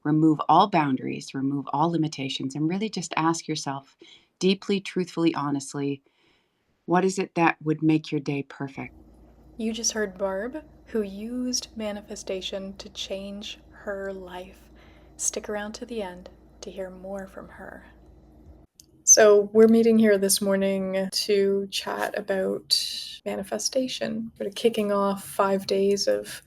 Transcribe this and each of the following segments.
remove all boundaries, remove all limitations, and really just ask yourself deeply, truthfully, honestly, what is it that would make your day perfect? You just heard Barb, who used manifestation to change her life. Stick around to the end to hear more from her. So, we're meeting here this morning to chat about manifestation. We're kicking off 5 days of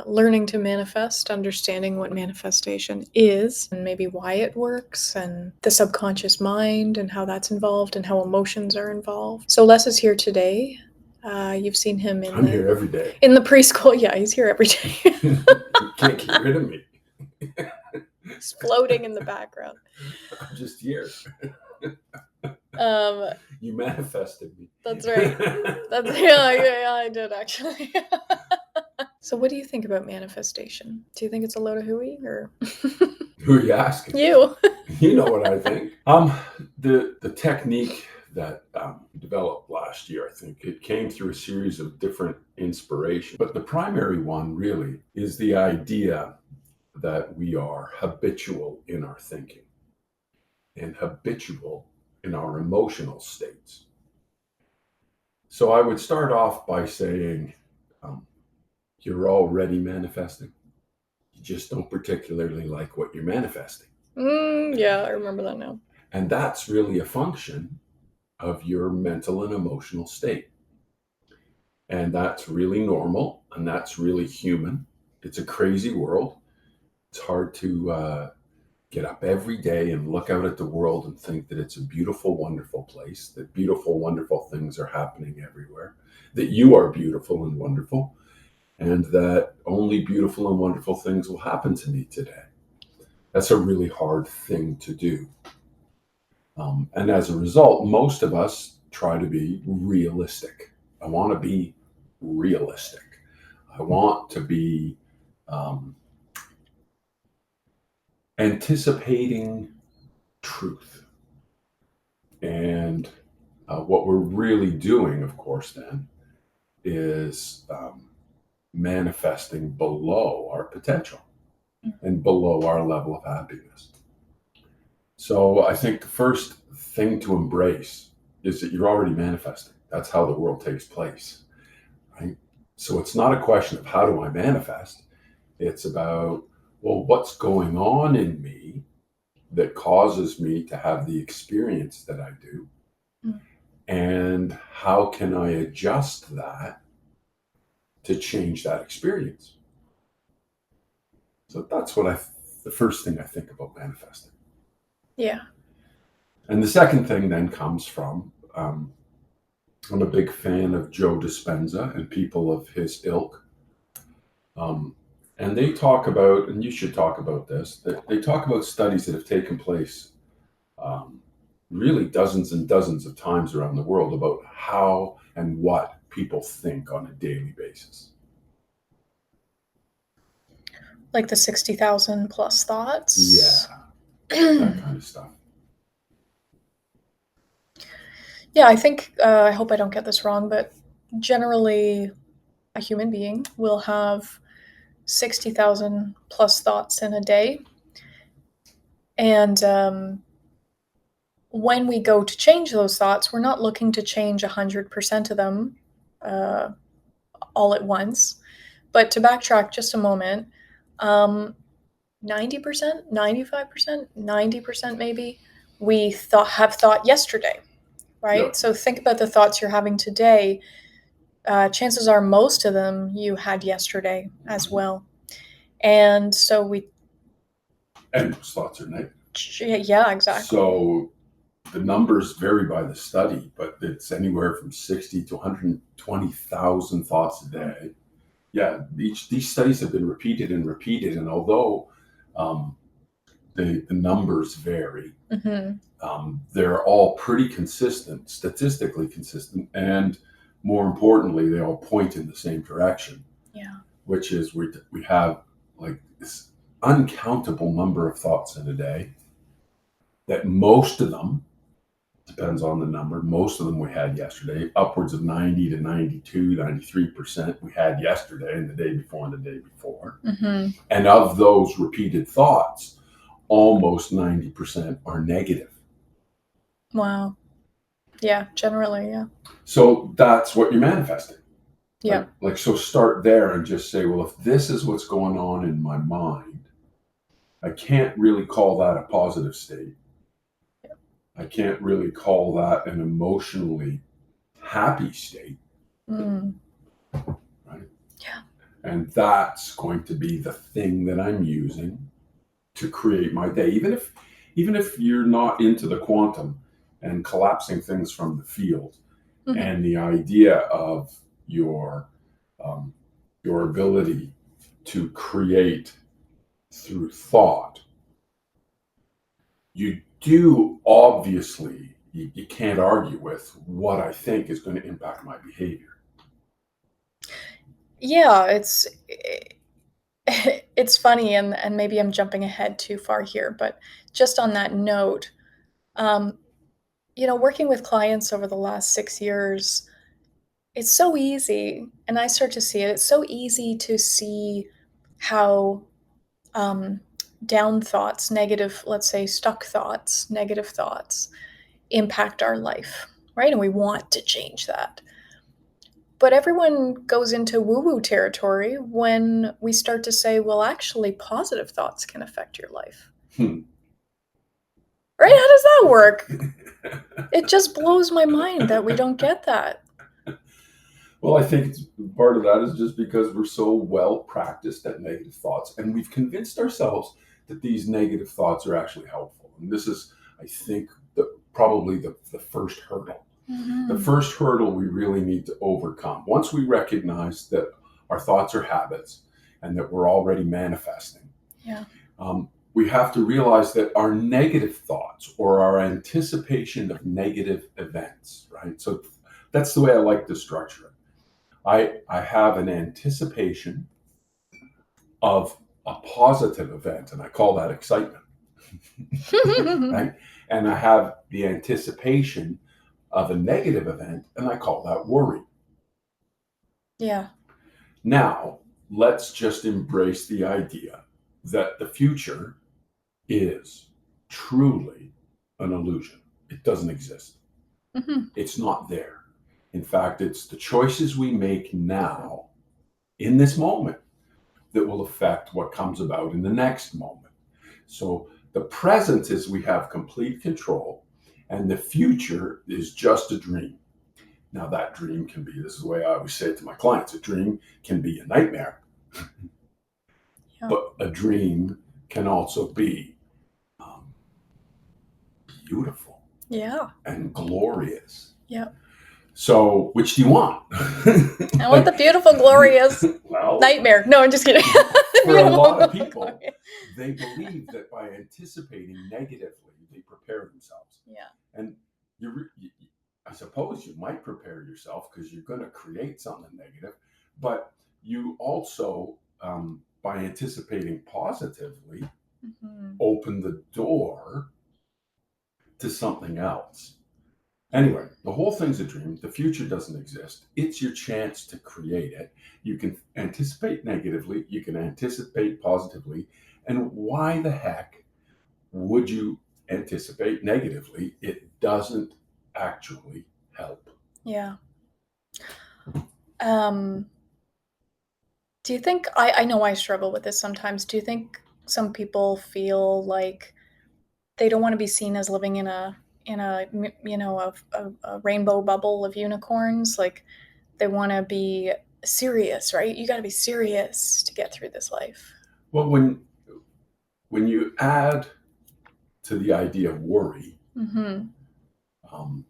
learning to manifest, understanding what manifestation is, and maybe why it works, and the subconscious mind, and how that's involved, and how emotions are involved. So, Les is here today. You've seen him I'm here every day. in the preschool. Yeah, he's here every day. You can't get rid of me. He's floating in the background. I'm just here. Um, You manifested me. That's right. Yeah, I did actually. So, what do you think about manifestation? Do you think it's a load of hooey, or Who are you asking? you? You know what I think. The technique that developed last year, I think it came through a series of different inspirations, but the primary one really is the idea that we are habitual in our thinking and habitual in our emotional states. So I would start off by saying, you're already manifesting. You just don't particularly like what you're manifesting. Yeah, I remember that now. And that's really a function of your mental and emotional state. And that's really normal, and that's really human. It's a crazy world. It's hard to get up every day and look out at the world and think that it's a beautiful, wonderful place, that beautiful, wonderful things are happening everywhere, that you are beautiful and wonderful, and that only beautiful and wonderful things will happen to me today. That's a really hard thing to do. And as a result, most of us try to be realistic. I want to be realistic. I want to be anticipating truth. And what we're really doing, of course, then, is manifesting below our potential and below our level of happiness. So I think the first thing to embrace is that you're already manifesting. That's how the world takes place, right? So it's not a question of how do I manifest? It's about, well, what's going on in me that causes me to have the experience that I do? And how can I adjust that to change that experience? So that's the first thing I think about manifesting. Yeah. And the second thing then comes from, I'm a big fan of Joe Dispenza and people of his ilk. And they talk about, and you should talk about this, that they talk about studies that have taken place really dozens and dozens of times around the world about how and what people think on a daily basis. Like the 60,000 plus thoughts? Yeah, that kind of stuff. Yeah, I think, I hope I don't get this wrong, but generally a human being will have 60,000 plus thoughts in a day. And when we go to change those thoughts, we're not looking to change 100% of them all at once. But to backtrack just a moment, 90%, 95%, 90% maybe, we have thought yesterday, right? Yep. So think about the thoughts you're having today. Chances are most of them you had yesterday as well. And so And those thoughts are negative. Yeah, exactly. So the numbers vary by the study, but it's anywhere from 60 to 120,000 thoughts a day. Yeah, these studies have been repeated and repeated, and although the numbers vary, they're all pretty consistent, statistically consistent, and more importantly, they all point in the same direction. Yeah. Which is we have like this uncountable number of thoughts in a day, that most of them, depends on the number, most of them we had yesterday, upwards of 90 to 92, 93% we had yesterday and the day before and the day before. And of those repeated thoughts, almost 90% are negative. Wow. Yeah, generally, yeah. So that's what you're manifesting. Yeah. So start there and just say, well, if this is what's going on in my mind, I can't really call that a positive state. I can't really call that an emotionally happy state, Mm. right? Yeah. And that's going to be the thing that I'm using to create my day. Even if you're not into the quantum and collapsing things from the field, Mhm. and the idea of your your ability to create through thought, you do obviously, you can't argue with what I think is going to impact my behavior. Yeah, it's funny, and maybe I'm jumping ahead too far here, but just on that note, um, working with clients over the last 6 years, it's so easy, and I start to see it. It's so easy to see how um, down thoughts, negative, let's say stuck thoughts, negative thoughts, impact our life, right? And we want to change that. But everyone goes into woo woo territory when we start to say, well, actually, positive thoughts can affect your life. Hmm. Right? How does that work? It just blows my mind that we don't get that. Well, I think part of that is just because we're so well practiced at negative thoughts, and we've convinced ourselves that these negative thoughts are actually helpful. And this is, I think, probably the first hurdle. The Mm-hmm. first hurdle we really need to overcome. Once we recognize that our thoughts are habits and that we're already manifesting, Yeah. we have to realize that our negative thoughts or our anticipation of negative events, right? So that's the way I like to structure it. I have an anticipation of a positive event, and I call that excitement, right? And I have the anticipation of a negative event, and I call that worry. Yeah. Now, let's just embrace the idea that the future is truly an illusion. It doesn't exist. Mm-hmm. It's not there. In fact, it's the choices we make now in this moment that will affect what comes about in the next moment. So the present is we have complete control, and the future is just a dream. Now, that dream can be, this is the way I always say it to my clients, a dream can be a nightmare, Yeah. but a dream can also be um, beautiful Yeah. and glorious. Yeah. So, which do you want? I want the beautiful, glorious Well, nightmare. No, I'm just kidding. for a lot of people, they believe that by anticipating negatively, they prepare themselves. Yeah. And I suppose you might prepare yourself because you're going to create something negative, but you also, by anticipating positively, Mm-hmm. open the door to something else. Anyway, the whole thing's a dream. The future doesn't exist. It's your chance to create it. You can anticipate negatively, you can anticipate positively. And why the heck would you anticipate negatively? It doesn't actually help. Yeah. Um, do you think I know I struggle with this sometimes. Do you think some people feel like they don't want to be seen as living in a rainbow bubble of unicorns? Like they want to be serious, right? You got to be serious to get through this life. Well, when you add to the idea of worry, Mm-hmm. um,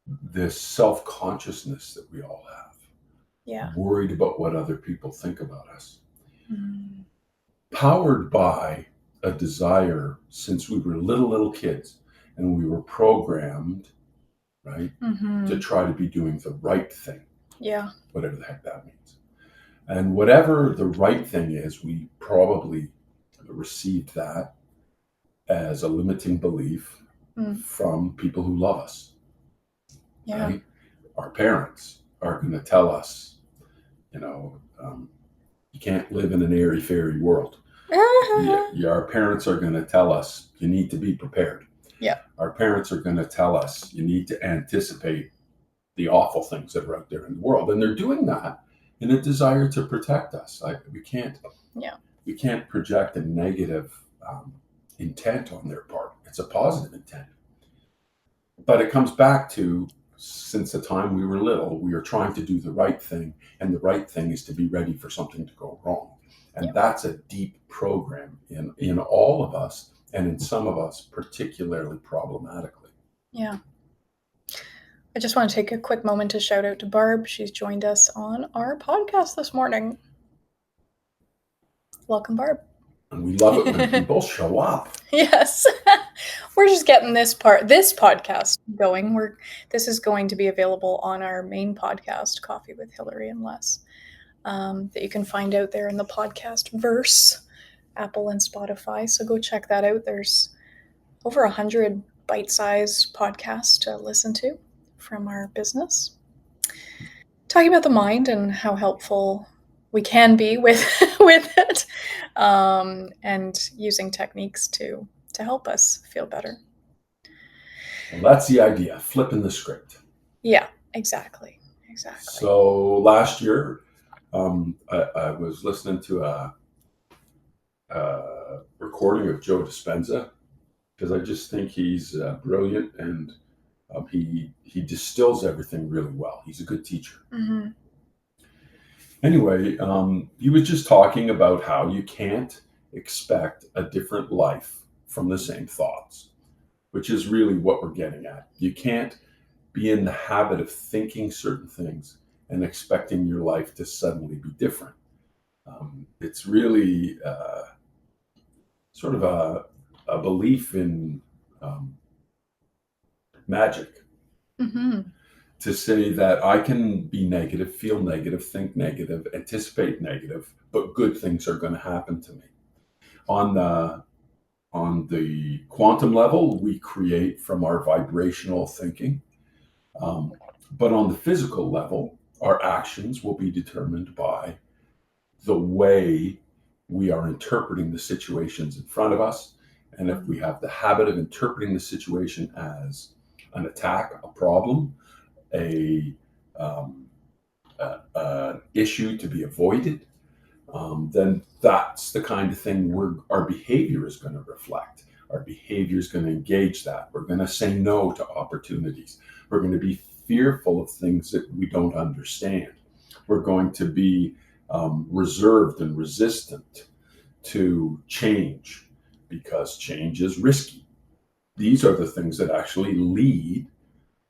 this self-consciousness that we all have, Yeah. worried about what other people think about us, Mm. powered by a desire since we were little kids, and we were programmed, right, Mm-hmm. to try to be doing the right thing, Yeah. whatever the heck that means. And whatever the right thing is, we probably received that as a limiting belief Mm. from people who love us, Yeah. right? Our parents are going to tell us, you know, you can't live in an airy fairy world. Yeah, our parents are going to tell us you need to be prepared. Yeah. Our parents are going to tell us you need to anticipate the awful things that are out there in the world, and they're doing that in a desire to protect us. Yeah. We can't project a negative intent on their part. It's a positive intent, but it comes back to, since the time we were little, we are trying to do the right thing, and the right thing is to be ready for something to go wrong. And Yeah. that's a deep program in all of us, and in some of us particularly problematically. Yeah. I just want to take a quick moment to shout out to Barb. She's joined us on our podcast this morning. Welcome, Barb. And we love it when people show up. Yes. We're just getting this podcast going. This is going to be available on our main podcast, Coffee with Hillary and Les, that you can find out there in the podcast verse, Apple and Spotify. So go check that out. There's over 100 bite-sized podcasts to listen to from our business, talking about the mind and how helpful we can be with it, and using techniques to help us feel better. Well, that's the idea, flipping the script. Yeah, exactly. So last year, I was listening to a recording of Joe Dispenza, because I just think he's brilliant, and he distills everything really well. He's a good teacher. Mm-hmm. Anyway, he was just talking about how you can't expect a different life from the same thoughts, which is really what we're getting at. You can't be in the habit of thinking certain things and expecting your life to suddenly be different. It's really sort of a belief in magic. Mm-hmm. To say that I can be negative, feel negative, think negative, anticipate negative, but good things are going to happen to me. On the quantum level, we create from our vibrational thinking. But on the physical level, our actions will be determined by the way we are interpreting the situations in front of us. And if we have the habit of interpreting the situation as an attack, a problem, an issue to be avoided, then that's the kind of thing our behavior is going to reflect. Our behavior is going to engage that. We're going to say no to opportunities. We're going to be fearful of things that we don't understand. We're going to be reserved and resistant to change, because change is risky. These are the things that actually lead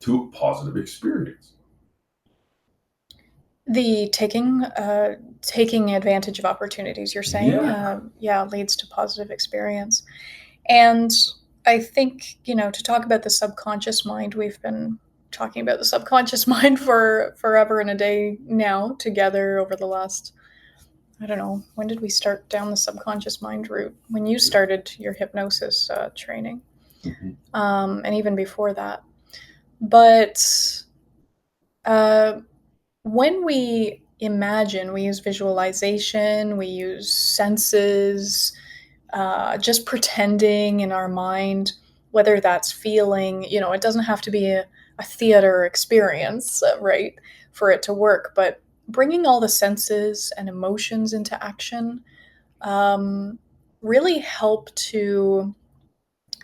to a positive experience. The taking advantage of opportunities, you're saying, leads to positive experience. And I think, to talk about the subconscious mind, we've been talking about the subconscious mind for forever and a day now together over the last, I don't know, when did we start down the subconscious mind route? When you started your hypnosis training, Mm-hmm. And even before that. But when we imagine, we use visualization, we use senses, just pretending in our mind, whether that's feeling, it doesn't have to be a theater experience, right, for it to work, but bringing all the senses and emotions into action really help to,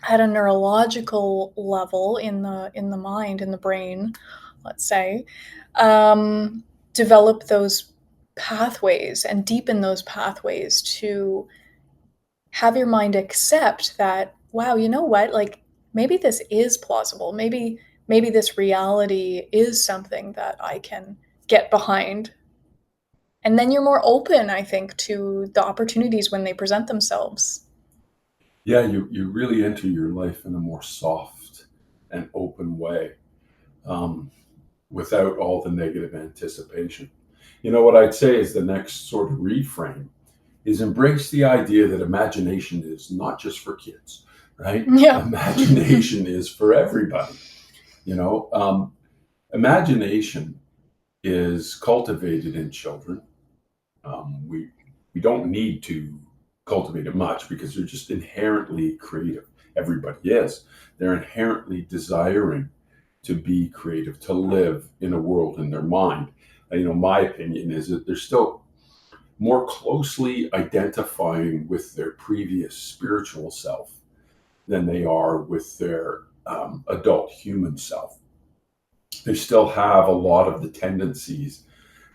at a neurological level in the mind, in the brain, let's say, develop those pathways and deepen those pathways to have your mind accept that, wow, you know what, like, maybe this is plausible. Maybe this reality is something that I can get behind. And then you're more open, I think, to the opportunities when they present themselves. Yeah, you really enter your life in a more soft and open way, without all the negative anticipation. What I'd say is the next sort of reframe is embrace the idea that imagination is not just for kids, right? Yeah. Imagination is for everybody. Imagination is cultivated in children. We don't need to cultivate it much because they're just inherently creative. Everybody is. They're inherently desiring to be creative, to live in a world in their mind. My opinion is that they're still more closely identifying with their previous spiritual self than they are with their adult human self. They still have a lot of the tendencies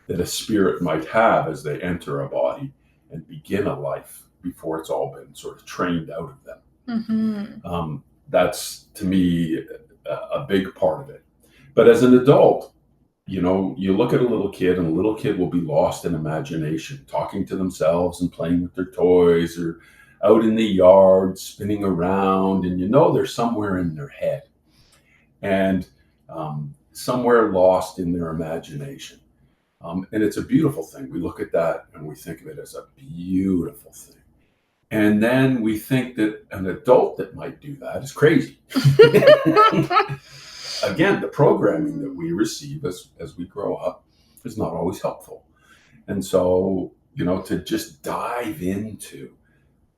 that a spirit might have as they enter a body and begin a life before it's all been sort of trained out of them. That's, to me, a big part of it. But as an adult, you look at a little kid, and a little kid will be lost in imagination, talking to themselves and playing with their toys, or out in the yard spinning around, and they're somewhere in their head and somewhere lost in their imagination. And it's a beautiful thing. We look at that and we think of it as a beautiful thing. And then we think that an adult that might do that is crazy. Again, the programming that we receive as we grow up is not always helpful. And so, to just dive into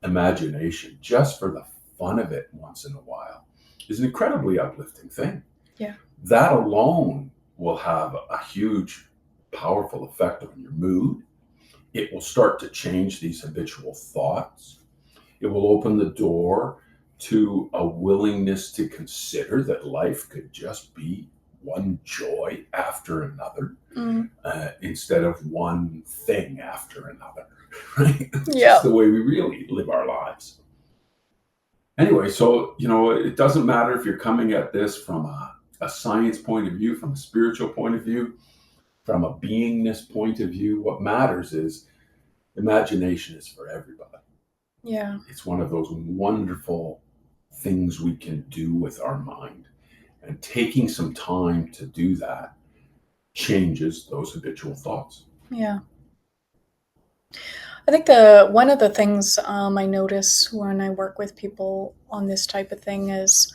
imagination just for the fun of it once in a while is an incredibly uplifting thing. Yeah. That alone will have a huge, powerful effect on your mood. It will start to change these habitual thoughts. It will open the door to a willingness to consider that life could just be one joy after another, instead of one thing after another, right? It's just the way we really live our lives. Anyway, so, it doesn't matter if you're coming at this from a science point of view, from a spiritual point of view, from a beingness point of view. What matters is imagination is for everybody. Yeah. It's one of those wonderful things we can do with our mind. And taking some time to do that changes those habitual thoughts. Yeah. I think one of the things I notice when I work with people on this type of thing is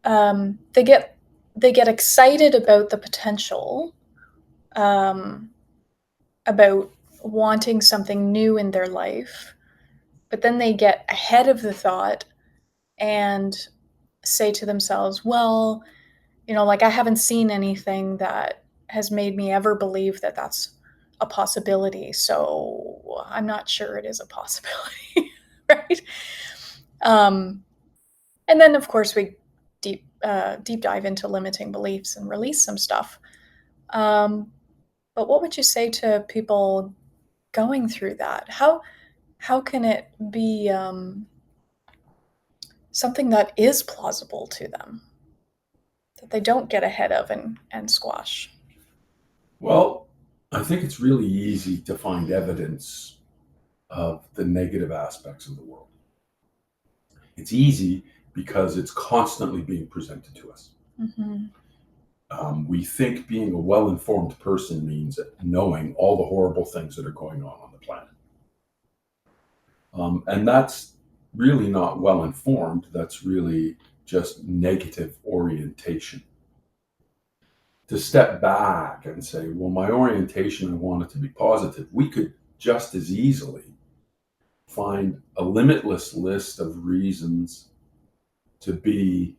they get excited about the potential, about wanting something new in their life, but then they get ahead of the thought and say to themselves, well, I haven't seen anything that has made me ever believe that that's a possibility, so I'm not sure it is a possibility, right? And then, of course, we deep dive into limiting beliefs and release some stuff. But what would you say to people going through that? How can it be something that is plausible to them, that they don't get ahead of and squash? Well, I think it's really easy to find evidence of the negative aspects of the world. It's easy because it's constantly being presented to us. We think being a well-informed person means knowing all the horrible things that are going on the planet. And that's really not well-informed. That's really just negative orientation. To step back and say, well, my orientation, I want it to be positive. We could just as easily find a limitless list of reasons to be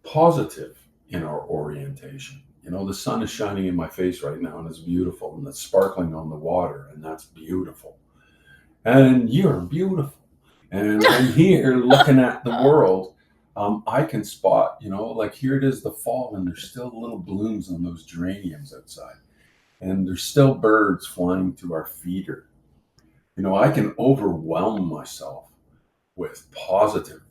positive in our orientation. The sun is shining in my face right now and it's beautiful, and it's sparkling on the water, and that's beautiful. And you're beautiful. And I'm here looking at the world. I can spot, like here it is the fall, and there's still little blooms on those geraniums outside. And there's still birds flying to our feeder. I can overwhelm myself with positive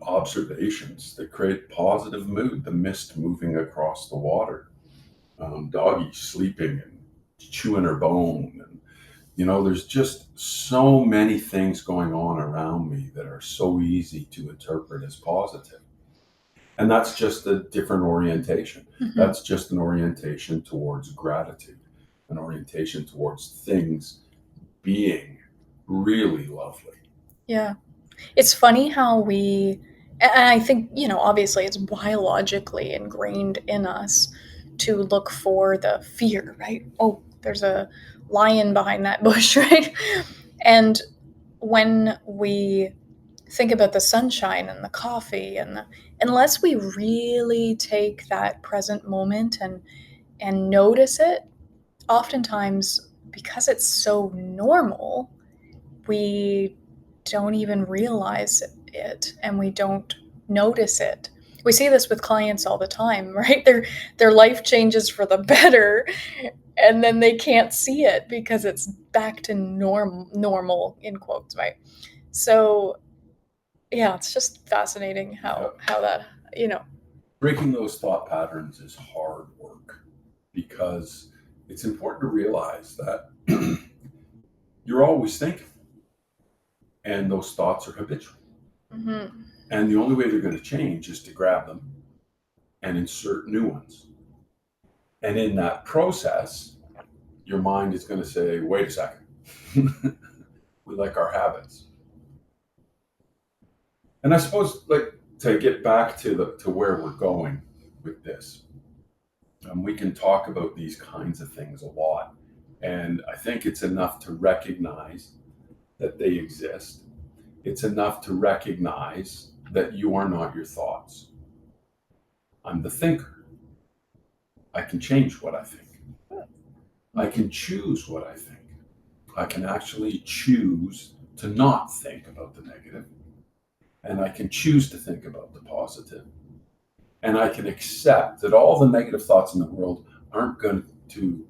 observations that create positive mood. The mist moving across the water, doggy sleeping and chewing her bone, and there's just so many things going on around me that are so easy to interpret as positive. And that's just a different orientation. That's just an orientation towards gratitude, an orientation towards things being really lovely. Yeah. It's funny how and I think, obviously it's biologically ingrained in us to look for the fear, right? Oh, there's a lion behind that bush, right? And when we think about the sunshine and the coffee unless we really take that present moment and notice it, oftentimes because it's so normal, we don't even realize it and we don't notice it. We see this with clients all the time, right? Their life changes for the better and then they can't see it because it's back to normal in quotes, right? So yeah, it's just fascinating how that, you know. Breaking those thought patterns is hard work because it's important to realize that you're always thinking, and those thoughts are habitual. Mm-hmm. And the only way they're going to change is to grab them and insert new ones. And in that process, your mind is going to say, wait a second, we like our habits. And I suppose, like, to get back to where we're going with this, we can talk about these kinds of things a lot. And I think it's enough to recognize that they exist. It's enough to recognize that you are not your thoughts. I'm the thinker. I can change what I think. I can choose what I think. I can actually choose to not think about the negative, and I can choose to think about the positive. And I can accept that all the negative thoughts in the world aren't going to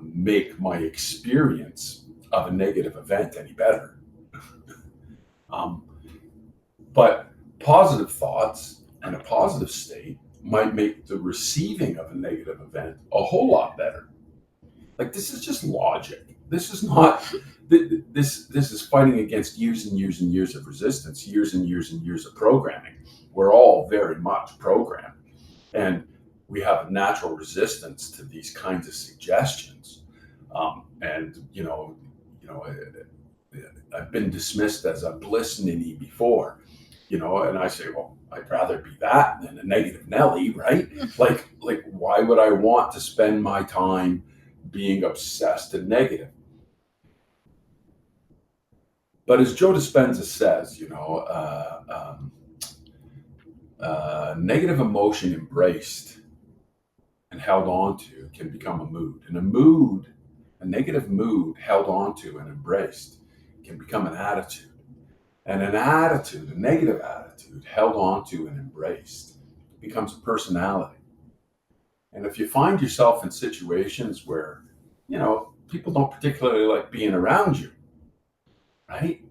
make my experience of a negative event any better. um, but positive thoughts and a positive state might make the receiving of a negative event a whole lot better. Like, this is just logic. This is not. This is fighting against years and years and years of resistance, years and years and years of programming. We're all very much programmed, and we have a natural resistance to these kinds of suggestions. And I've been dismissed as a bliss ninny before, and I say, well, I'd rather be that than a negative Nelly, right? like why would I want to spend my time being obsessed and negative? But as Joe Dispenza says, negative emotion embraced and held on to can become a mood. And a negative mood held on to and embraced can become an attitude. And an attitude, a negative attitude held on to and embraced becomes a personality. And if you find yourself in situations where, people don't particularly like being around you, right?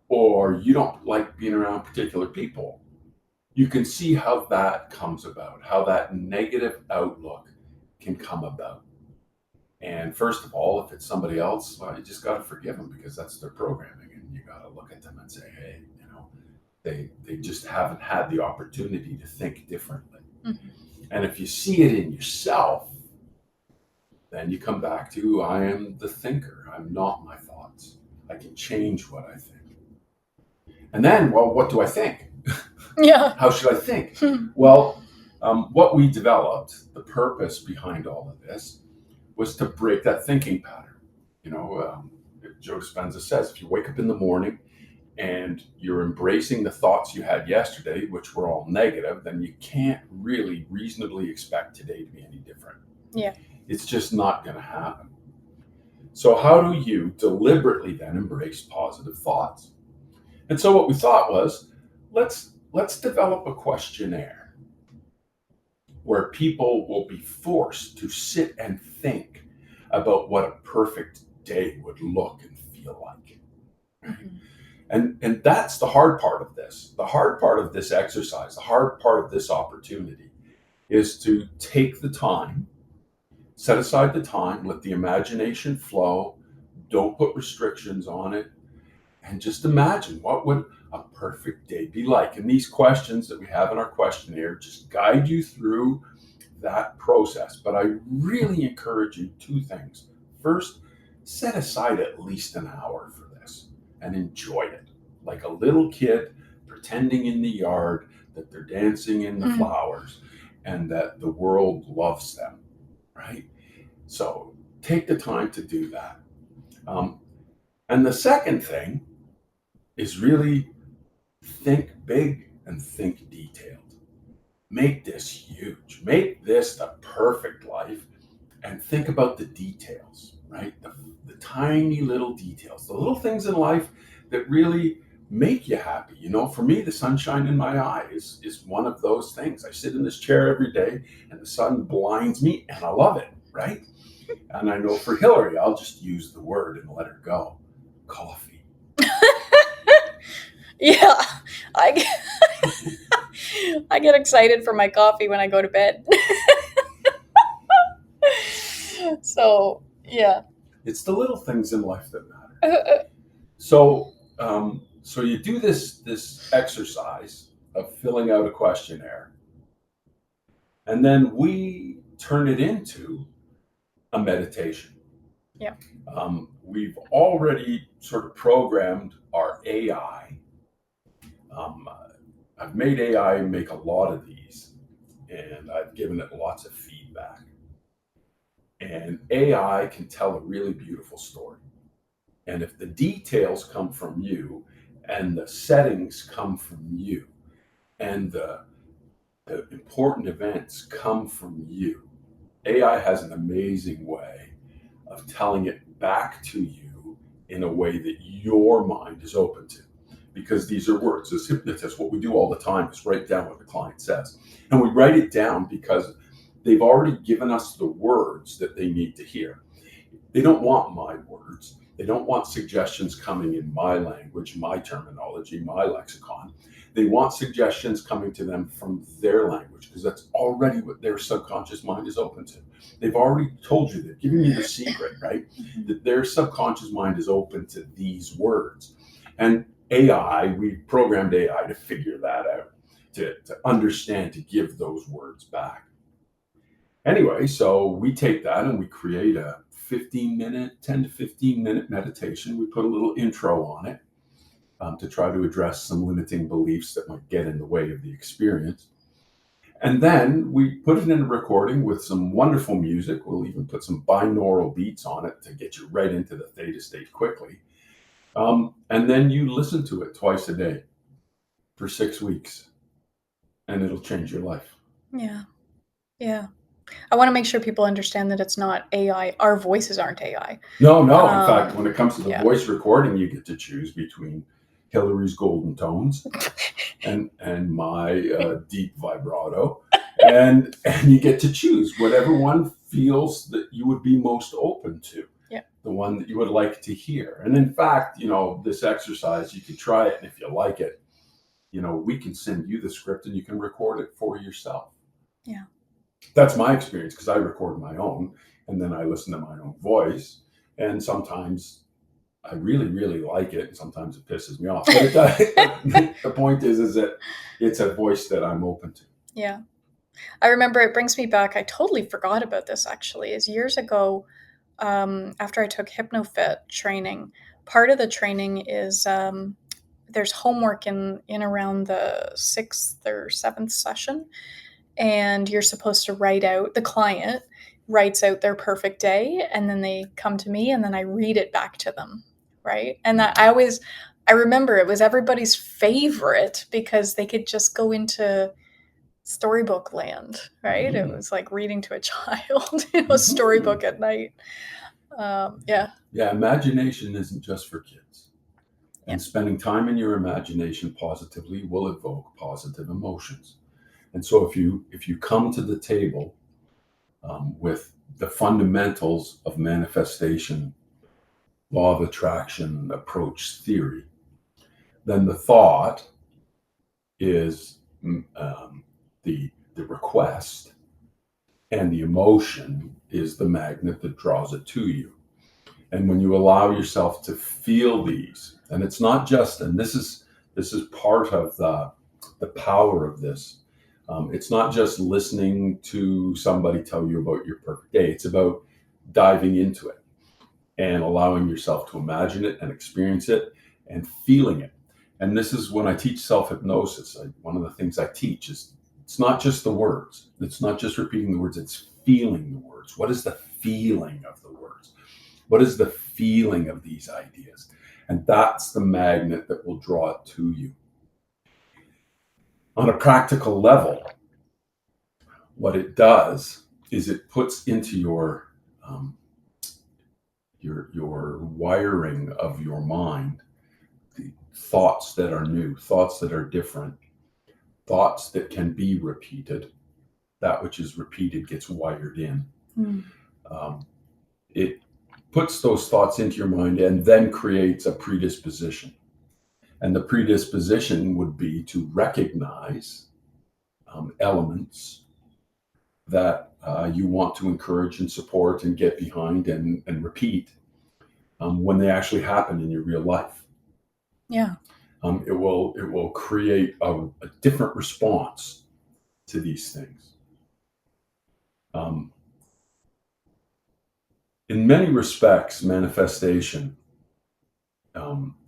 Or you don't like being around particular people, you can see how that comes about, how that negative outlook can come about. And first of all, if it's somebody else, well, you just got to forgive them because that's their programming. And you got to look at them and say, hey, they just haven't had the opportunity to think differently. Mm-hmm. And if you see it in yourself, then you come back to, I am the thinker. I'm not my thoughts. I can change what I think. And then, well, what do I think? Yeah. How should I think? Well, what we developed, the purpose behind all of this, was to break that thinking pattern. Joe Dispenza says, if you wake up in the morning and you're embracing the thoughts you had yesterday, which were all negative, then you can't really reasonably expect today to be any different. Yeah. It's just not going to happen. So how do you deliberately then embrace positive thoughts? And so what we thought was, let's develop a questionnaire where people will be forced to sit and think about what a perfect day would look and feel like. Mm-hmm. And that's the hard part of this. The hard part of this exercise, the hard part of this opportunity is to take the time, set aside the time, let the imagination flow, don't put restrictions on it, and just imagine what would a perfect day be like. And these questions that we have in our questionnaire just guide you through that process. But I really encourage you two things. First, set aside at least an hour for this and enjoy it. Like a little kid pretending in the yard that they're dancing in the flowers and that the world loves them, right? So take the time to do that. Um, and the second thing is really think big and think detailed. Make this huge. Make this the perfect life, and think about the details, right? The tiny little details, the little things in life that really make you happy. For me, the sunshine in my eye is one of those things. I sit in this chair every day and the sun blinds me and I love it, right? And I know for Hillary, I'll just use the word and let her go. Coffee. Yeah, I get, I get excited for my coffee when I go to bed. So, yeah. It's the little things in life that matter. So you do this exercise of filling out a questionnaire, and then we turn it into a meditation. Yeah. We've already sort of programmed our AI. I've made AI make a lot of these, and I've given it lots of feedback. And AI can tell a really beautiful story. And if the details come from you, and the settings come from you, and the important events come from you, AI has an amazing way of telling it back to you in a way that your mind is open to. Because these are words. As hypnotists, what we do all the time is write down what the client says. And we write it down because they've already given us the words that they need to hear. They don't want my words. They don't want suggestions coming in my language, my terminology, my lexicon. They want suggestions coming to them from their language, because that's already what their subconscious mind is open to. They've already told you, they've given you the secret, right? That their subconscious mind is open to these words. And AI, we programmed AI to figure that out, to understand, to give those words back. Anyway, so we take that and we create a 10 to 15 minute meditation. We put a little intro on it to try to address some limiting beliefs that might get in the way of the experience. And then we put it in a recording with some wonderful music. We'll even put some binaural beats on it to get you right into the theta state quickly. And then you listen to it twice a day for 6 weeks, and it'll change your life. Yeah. Yeah. I want to make sure people understand that it's not AI. Our voices aren't AI. No. In fact, when it comes to the voice recording, you get to choose between Hillary's golden tones and my deep vibrato, and you get to choose whatever one feels that you would be most open to. Yeah. The one that you would like to hear. And in fact, this exercise, you can try it, and if you like it, we can send you the script and you can record it for yourself. Yeah. That's my experience, because I record my own and then I listen to my own voice, and sometimes I really, really like it, and sometimes it pisses me off. But the point is that it's a voice that I'm open to. Yeah. I remember, it brings me back, I totally forgot about this actually, is years ago, after I took HypnoFit training, part of the training is there's homework in around the 6th or 7th session, and you're supposed to the client writes out their perfect day, and then they come to me, and then I read it back to them, right? And that I remember it was everybody's favorite, because they could just go into storybook land, right? Mm-hmm. It was like reading to a child, storybook at night. Yeah, imagination isn't just for kids. And Yeah. spending time in your imagination positively will evoke positive emotions. And so if you come to the table with the fundamentals of manifestation, law of attraction approach theory, then the thought is the request, and the emotion is the magnet that draws it to you. And when you allow yourself to feel these, and it's not just, and this is part of the power of this. It's not just listening to somebody tell you about your perfect day. It's about diving into it and allowing yourself to imagine it and experience it and feeling it. And this is when I teach self-hypnosis. One of the things I teach is it's not just the words. It's not just repeating the words. It's feeling the words. What is the feeling of the words? What is the feeling of these ideas? And that's the magnet that will draw it to you. On a practical level, what it does is it puts into um, your wiring of your mind the thoughts that are new, thoughts that are different, thoughts that can be repeated. That which is repeated gets wired in. Um, it puts those thoughts into your mind and then creates a predisposition. And the predisposition would be to recognize elements that you want to encourage and support and get behind and repeat when they actually happen in your real life. Yeah. It will create a different response to these things. In many respects, manifestation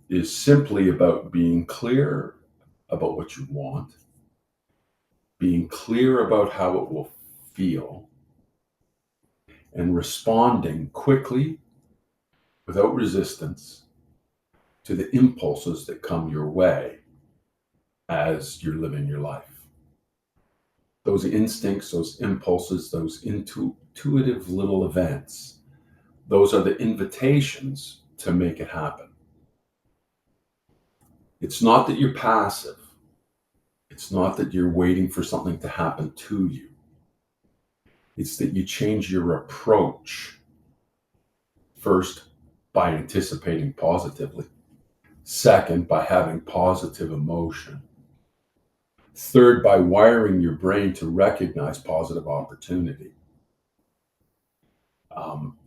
is simply about being clear about what you want, being clear about how it will feel, and responding quickly, without resistance, to the impulses that come your way as you're living your life. Those instincts, those impulses, those intuitive little events, those are the invitations to make it happen. It's not that you're passive. It's not that you're waiting for something to happen to you. It's that you change your approach. First, by anticipating positively. Second, by having positive emotion. Third, by wiring your brain to recognize positive opportunity.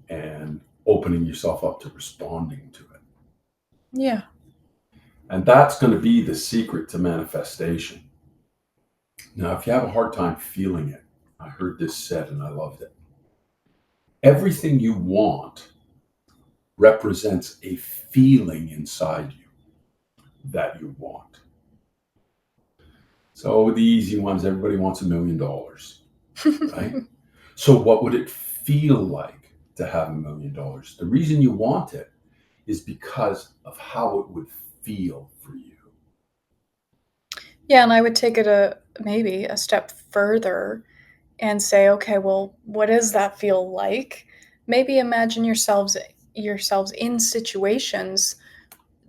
And opening yourself up to responding to it. Yeah. And that's going to be the secret to manifestation. Now, if you have a hard time feeling it, I heard this said and I loved it. Everything you want represents a feeling inside you that you want. So the easy ones, everybody wants $1 million, right? So what would it feel like to have $1 million? The reason you want it is because of how it would feel for you. Yeah, and I would take it maybe a step further and say, okay, well, what does that feel like? Maybe imagine yourselves in situations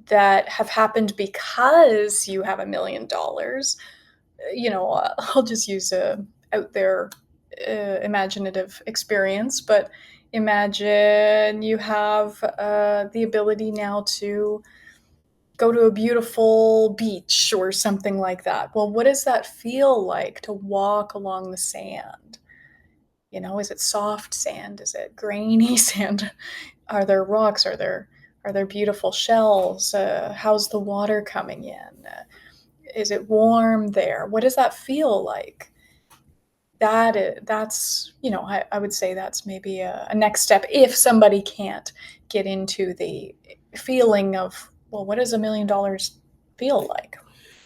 that have happened because you have $1 million. I'll just use a out there imaginative experience, but imagine you have the ability now to go to a beautiful beach or something like that. Well, what does that feel like to walk along the sand? Is it soft sand? Is it grainy sand? Are there rocks? Are there beautiful shells? How's the water coming in? Is it warm there? What does that feel like? That's I would say that's maybe a next step if somebody can't get into the feeling of, well, what does $1 million feel like?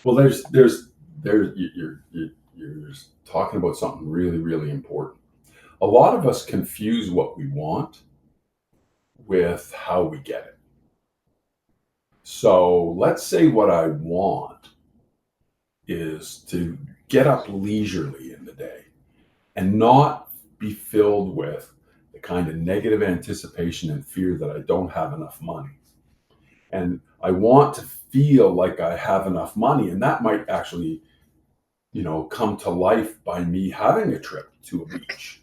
Well, you're talking about something really, really important. A lot of us confuse what we want with how we get it. So let's say what I want is to get up leisurely in the day and not be filled with the kind of negative anticipation and fear that I don't have enough money. And I want to feel like I have enough money. And that might actually, come to life by me having a trip to a beach.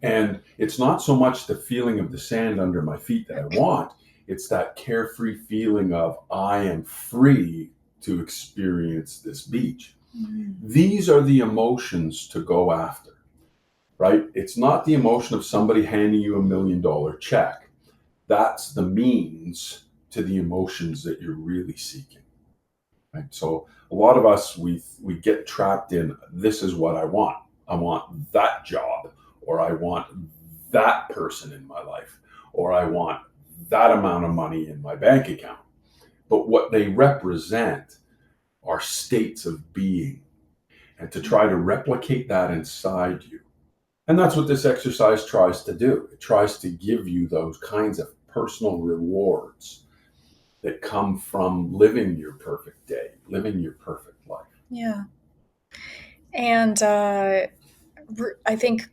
And it's not so much the feeling of the sand under my feet that I want. It's that carefree feeling of I am free to experience this beach. Mm. These are the emotions to go after, right? It's not the emotion of somebody handing you $1 million check. That's the means to the emotions that you're really seeking, right? So a lot of us, we get trapped in, this is what I want. I want that job, or I want that person in my life, or I want that amount of money in my bank account. But what they represent are states of being, and to try to replicate that inside you. And that's what this exercise tries to do. It tries to give you those kinds of personal rewards that come from living your perfect day, living your perfect life. Yeah. And I think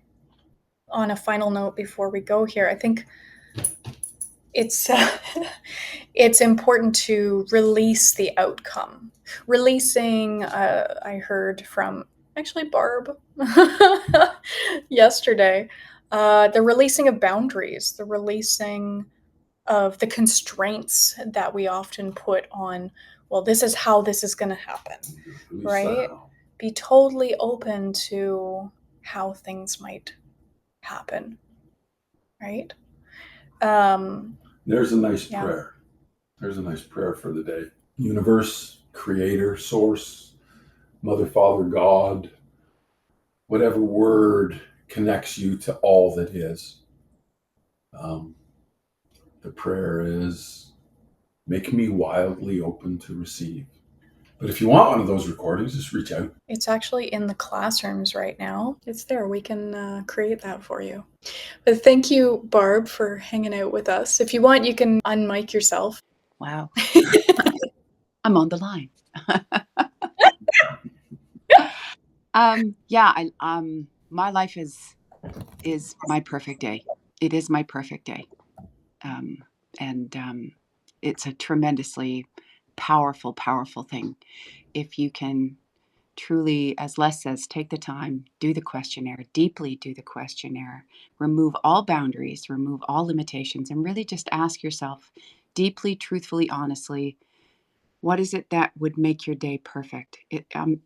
on a final note before we go here, I think it's it's important to release the outcome. Releasing, I heard from actually Barb yesterday, the releasing of boundaries, the releasing of the constraints that we often put on, well, this is how this is going to happen, right? Be totally open to how things might happen, right? There's a nice prayer. There's a nice prayer for the day. Universe, creator, source, mother, father, God, whatever word connects you to all that is. The prayer is, make me wildly open to receive. But if you want one of those recordings, just reach out. It's actually in the classrooms right now. It's there. We can create that for you. But thank you, Barb, for hanging out with us. If you want, you can unmic yourself. Wow. I'm on the line. My life is my perfect day. It is my perfect day. And it's a tremendously powerful thing. If you can truly, as Les says, take the time, do the questionnaire, deeply do the questionnaire, remove all boundaries, remove all limitations, and really just ask yourself deeply, truthfully, honestly, what is it that would make your day perfect? I'm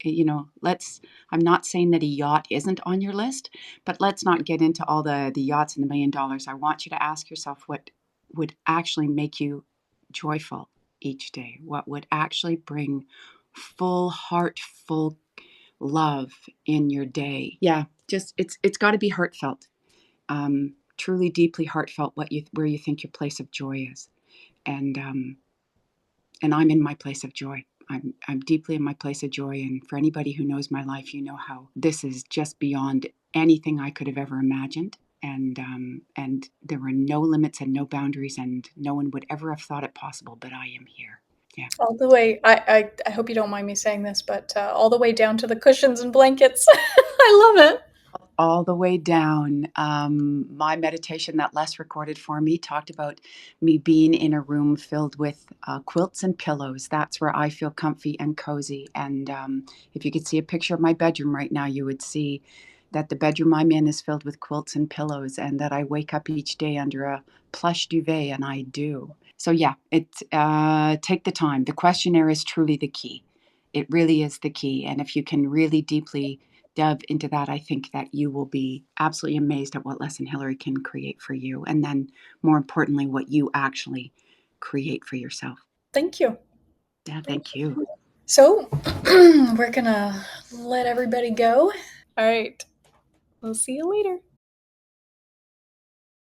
not saying that a yacht isn't on your list, but let's not get into all the yachts and the $1 million. I want you to ask yourself what would actually make you joyful each day, what would actually bring full heart, full love in your day. Yeah, just it's got to be heartfelt, truly, deeply heartfelt. Where you think your place of joy is, and I'm in my place of joy. I'm deeply in my place of joy. And for anybody who knows my life, you know how this is just beyond anything I could have ever imagined. And there were no limits and no boundaries, and no one would ever have thought it possible. But I am here. Yeah. All the way. I hope you don't mind me saying this, but all the way down to the cushions and blankets. I love it. All the way down. My meditation that Les recorded for me talked about me being in a room filled with quilts and pillows. That's where I feel comfy and cozy. And if you could see a picture of my bedroom right now, you would see that the bedroom I'm in is filled with quilts and pillows, and that I wake up each day under a plush duvet, and I do. So yeah, take the time. The questionnaire is truly the key. It really is the key. And if you can really deeply delve into that, I think that you will be absolutely amazed at what Les and Hillary can create for you. And then, more importantly, what you actually create for yourself. Thank you. Yeah, thank you. So, we're going to let everybody go. All right. We'll see you later.